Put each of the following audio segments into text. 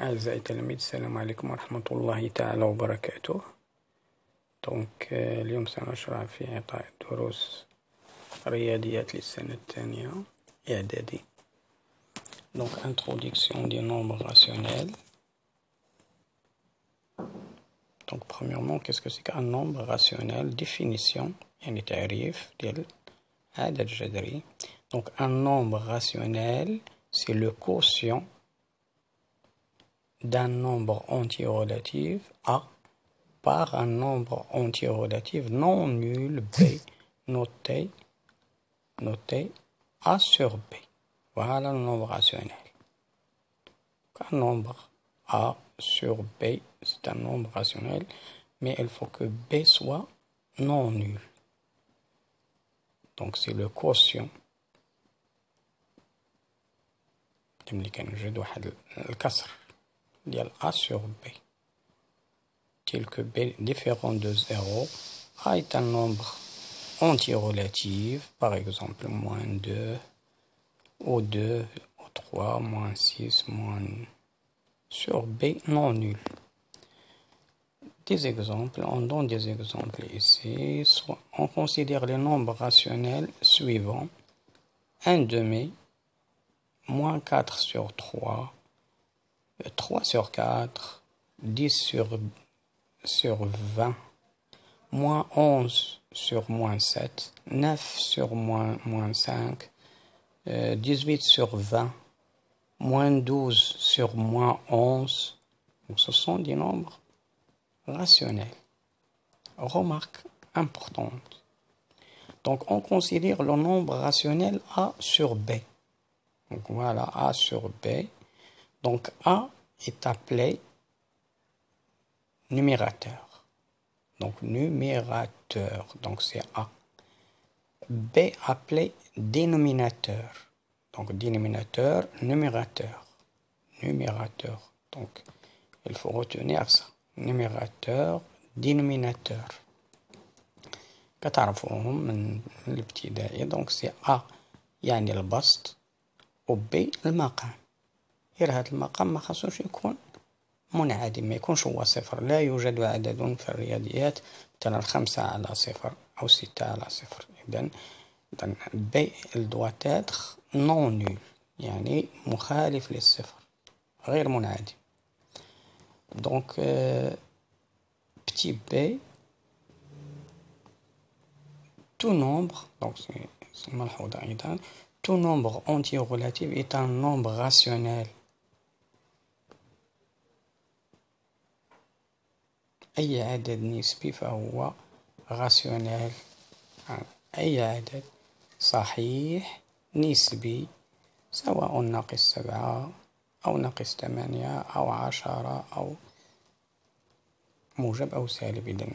أعزائي التلاميذ، السلام عليكم ورحمة الله تعالى وبركاته. اليوم سنشرح في إعطاء دروس رياضيات للسنة الثانية إعدادي. Introduction des nombres rationnels. Premièrement, qu'est-ce que c'est qu'un nombre rationnel? Définition, يعني تعريف ديال عدد جذري. Un nombre rationnel, c'est le quotient d'un nombre entier relatif A par un nombre entier relatif non nul B noté A sur B. Voilà le nombre rationnel. Un nombre A sur B, c'est un nombre rationnel, mais il faut que B soit non nul. Donc c'est le quotient. نوجد واحد الكسر ديال A sur B, tel que B différent de 0. A est un nombre entier relatif, par exemple moins 2, ou 2, ou 3, moins 6, moins sur B non nul. Des exemples, on donne des exemples ici. Soit on considère les nombres rationnels suivants: 1 demi, moins 4 sur 3, 3 sur 4, 10 sur 20, moins 11 sur moins 7, 9 sur moins 5, 18 sur 20, moins 12 sur moins 11. Donc, ce sont des nombres rationnels. Remarque importante. Donc, on considère le nombre rationnel A sur B. Donc, voilà, A sur B. Donc, A est appelé numérateur. Donc, numérateur. Donc, c'est A. B appelé dénominateur. Donc, dénominateur, numérateur. Numérateur. Donc, il faut retenir ça. Numérateur, dénominateur. كتعرفوهم من الابتدائي. Donc, c'est A يعني البسط، و B المقام. غير هذا المقام ما خصوش يكون منعدم، ما يكونش هو صفر. لا يوجد عدد في الرياضيات مثلا 5 على 0 أو 6 على 0. إذن B il doit être non nul، يعني مخالف للصفر، غير منعدم. Donc petit b, tout nombre, donc c'est ملحوظة أيضا، tout nombre entier relatif est un nombre rationnel. أي عدد نسبي فهو راسيونيل. أي عدد صحيح نسبي، سواء ناقص 7 أو ناقص 8 أو 10 أو موجب أو سالب. إذن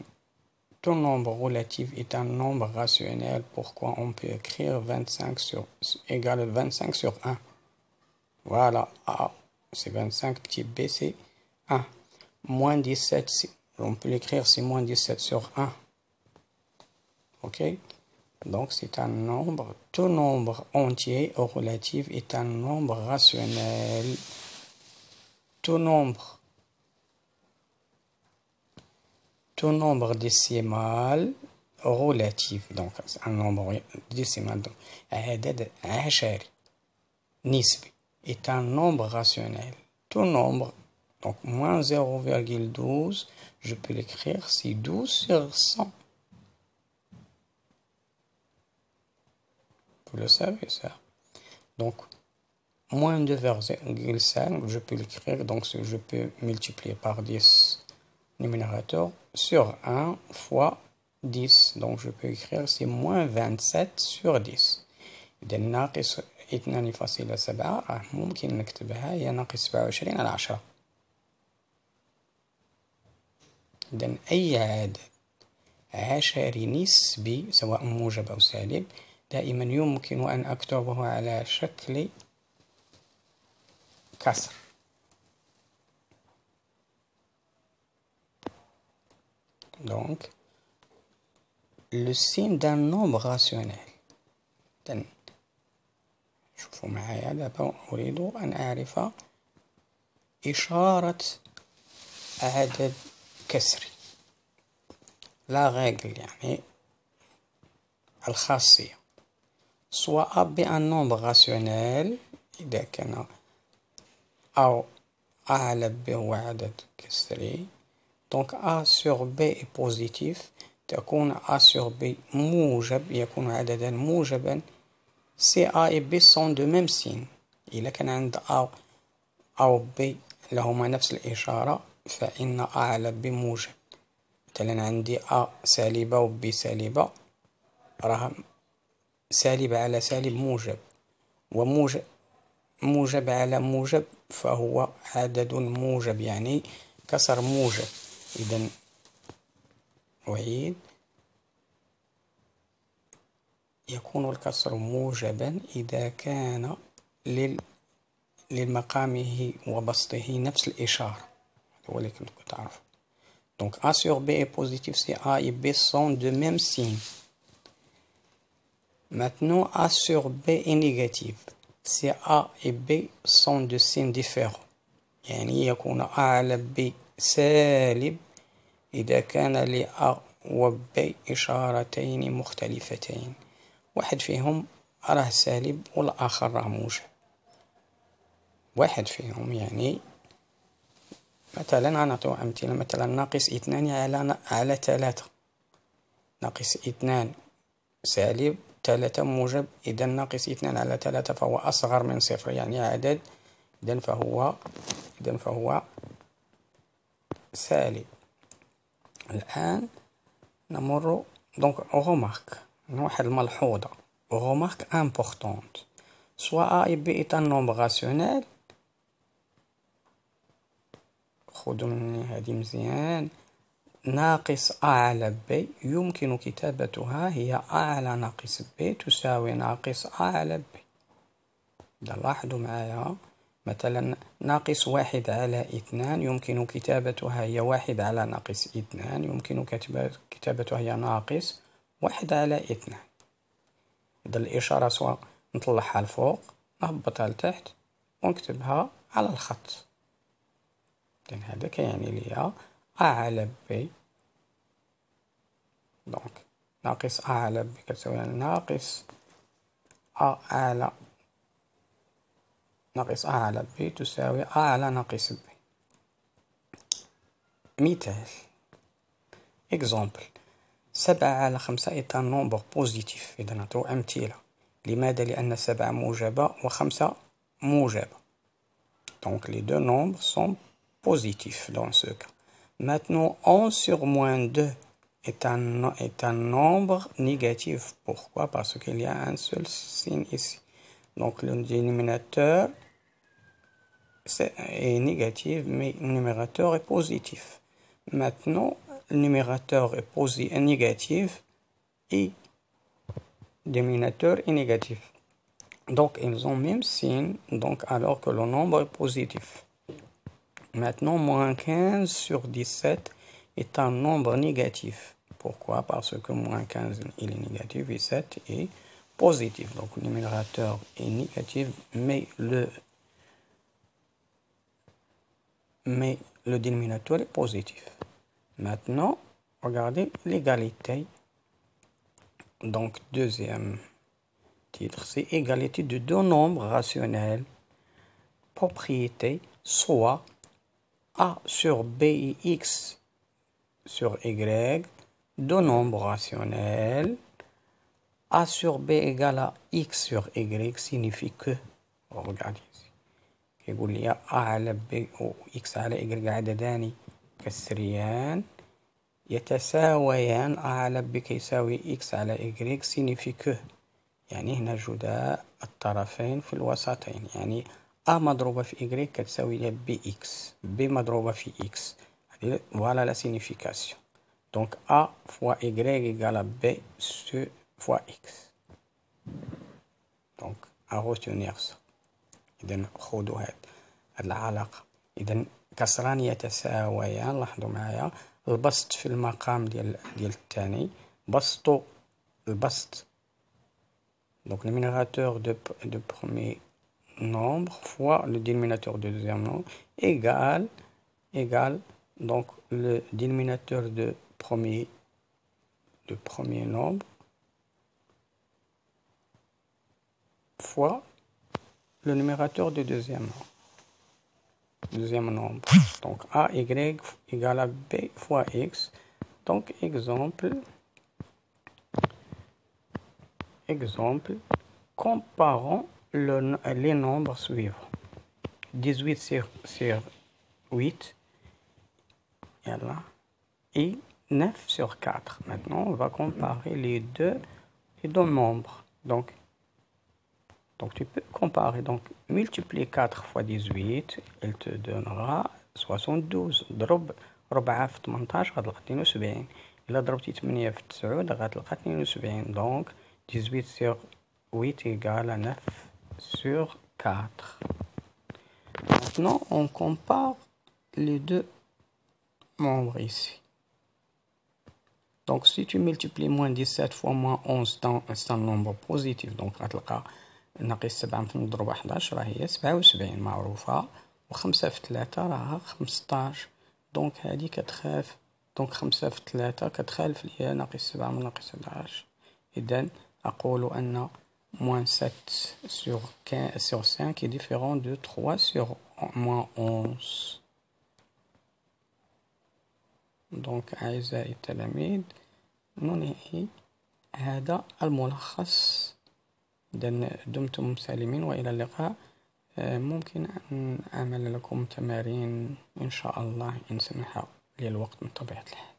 tout nombre relatif est un nombre rationnel. Pourquoi on peut écrire 25 égale 25 sur 1. Voilà, A c'est 25, petit b c'est 1. Moins 17, on peut l'écrire, c'est moins 17 sur 1. Ok? Donc c'est un nombre, tout nombre entier ou relatif est un nombre rationnel. Tout nombre décimal relatif, donc un nombre décimal, donc عدد عشري نسبي est un nombre rationnel. Tout nombre, donc moins 0,12, je peux l'écrire, c'est 12 sur 100. Vous le savez ça. Donc moins 2,5, je peux l'écrire, donc je peux multiplier par 10 numérateur sur 1 fois 10. Donc je peux écrire, c'est moins 27 sur 10. إذا ناقص 2.7 ممكن نكتبها هي ناقص 27 على 10. إذا أي عدد عشري نسبي سواء موجب أو سالب دائما يمكن أن أكتبه على شكل كسر. Donc, le signe d'un nombre rationnel. شوفوا معايا دابا أريد أن أعرف إشارة عدد كسري. لا ريغل يعني الخاصية، سواء بأن نومبر راسيونيل إذا كان أو A على B هو عدد كسري. دونك A sur B est positif، تكون A sur B موجب، يكون عددا موجبا. C A et B sont de même signe. إذا كان عند A أو B لهما نفس الإشارة فإن A على B موجب. مثلا عندي A سالبة و B سالبة، راه سالب على سالب موجب، وموجب موجب على موجب فهو عدد موجب، يعني كسر موجب. إذن أعيد، يكون الكسر موجبا إذا كان لمقامه وبسطه نفس الإشارة. هو اللي كنت تعرف. Donc A sur B est positif si A et B sont de même signe. Maintenant A sur B est négatif si A et B sont de signes différents. يعني يكون A على B سالب إذا كان ل A و B إشارتين مختلفتين، واحد فيهم راه سالب والآخر راه موجب. واحد فيهم يعني مثلا نعطيو أمثلة، مثلا ناقص 2 على 3، ناقص 2 سالب 3 موجب، إذا ناقص 2 على 3 فهو أصغر من صفر يعني عدد، إذا فهو سالب. الآن نمر دونك remarque، واحد الملحوظة remarque importante، soit A et B est un nombre rationnel. خذوا مني هذه مزيان. ناقص A على B يمكن كتابتها هي A على ناقص B تساوي ناقص A على B. إذا لاحظوا معايا مثلا ناقص 1 على 2 يمكن كتابتها هي 1 على ناقص 2، يمكن كتابتها هي ناقص 1 على 2. إذا الإشارة سواء نطلعها الفوق نهبطها لتحت ونكتبها على الخط. إذن هذا كيعني ليا A على B، دونك ناقص A على B كتساوي ناقص A على B تساوي A على ناقص B. مثال إكزامبل 7 على 5 est un nombre positif. إذا نعطيو أمثلة. لماذا؟ لأن 7 موجبة و5 موجبة. Donc les deux nombres sont positifs dans ce cas. Maintenant 11 sur moins 2 est un nombre négatif. Pourquoi? Parce qu'il y a un seul signe ici. Donc le dénominateur est négatif, mais le numérateur est positif. Maintenant, le numérateur est négatif et le dénominateur est négatif. Donc, ils ont le même signe, donc, alors que le nombre est positif. Maintenant, moins 15 sur 17 est un nombre négatif. Pourquoi? Parce que moins 15 il est négatif et 7 est positif. Donc, le numérateur est négatif, mais le dénominateur est positif. Maintenant, regardez l'égalité. Donc, deuxième titre, c'est égalité de deux nombres rationnels. Propriété, soit A sur B et X sur Y, deux nombres rationnels. A sur B égale à X sur Y signifie que, regardez ici. يقول لي A على B و X على Y عددان كسريان يتساويان. A على B كيساوي X على Y signifie que، يعني هنا جداء الطرفين في الوسطين، يعني A مضروبة في Y كتساوي لي BX، B مضروبة في X. Voilà la signification. Donc A fois Y égale à B fois X. Donc à retenir ça. إذن خذوا هاد العلاقة. إذن كسران يتساويان. لاحظوا معايا البسط في المقام ديال الثاني، بسطوا البسط. Donc le numérateur de premier nombre fois le dénominateur du deuxième nombre égale donc le dénominateur de premier nombre fois le numérateur du deuxième nombre. Donc AY égale à B fois X. Donc exemple, comparons les nombres suivants. 18 sur 8 et 9 sur 4. Maintenant, on va comparer les deux nombres. Donc tu peux comparer. Donc, multiplier 4 fois 18, elle te donnera 72. ضرب 4 في 18 غتلقى 72. إلا ضربتي 8 في 9 غتلقى 72. Donc, 18 sur 8 égale à 9 sur 4. Maintenant, on compare les deux membres ici. Donc, si tu multiplies moins 17 fois moins 11 c'est un nombre positif. Donc, غتلقى ناقص 7 نضرب 11 راه هي 77 معروفة، و5 في 3 راها 15. دونك هادي كتخالف، دونك 5 في 3 كتخالف ليا ناقص 7 من ناقص 11. إذن أقول أن moins 7 sur 5 est différent de 3 sur moins 11. دونك أعزائي التلاميذ ننهي هذا الملخص. إذن دمتم سالمين وإلى اللقاء. ممكن أن أعمل لكم تمارين إن شاء الله إن سمح لي الوقت من طبيعة الحال.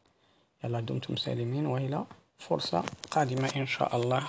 يلا دمتم سالمين وإلى فرصة قادمة إن شاء الله.